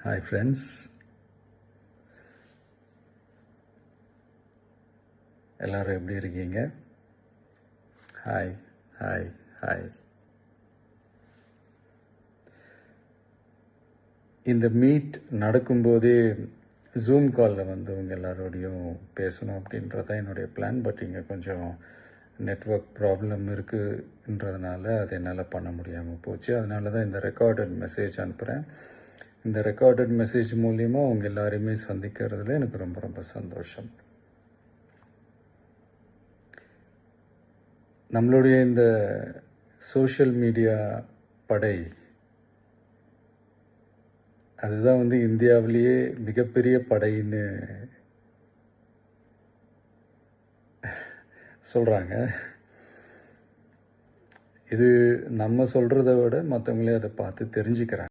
Hi friends, எல்லோரும் எப்படி இருக்கீங்க? Hi hi hi. இந்த மீட் நடக்கும்போதே ஜூம் காலில் வந்து உங்கள் எல்லாரோடையும் பேசணும் அப்படின்றது தான் என்னுடைய பிளான். பட் இங்கே கொஞ்சம் நெட்வொர்க் ப்ராப்ளம் இருக்குன்றதுனால அது என்னால் பண்ண முடியாமல் போச்சு. அதனால தான் இந்த ரெக்கார்டட் மெசேஜ் அனுப்புகிறேன். இந்த ரெக்கார்டட் மெசேஜ் மூலிமா உங்கள் எல்லாரையுமே சந்திக்கிறதுல எனக்கு ரொம்ப ரொம்ப சந்தோஷம். நம்மளுடைய இந்த சோஷியல் மீடியா படை, அதுதான் வந்து இந்தியாவிலேயே மிகப்பெரிய படைன்னு சொல்கிறாங்க. இது நம்ம சொல்கிறத விட மற்றவங்களே அதை பார்த்து தெரிஞ்சுக்கிறாங்க.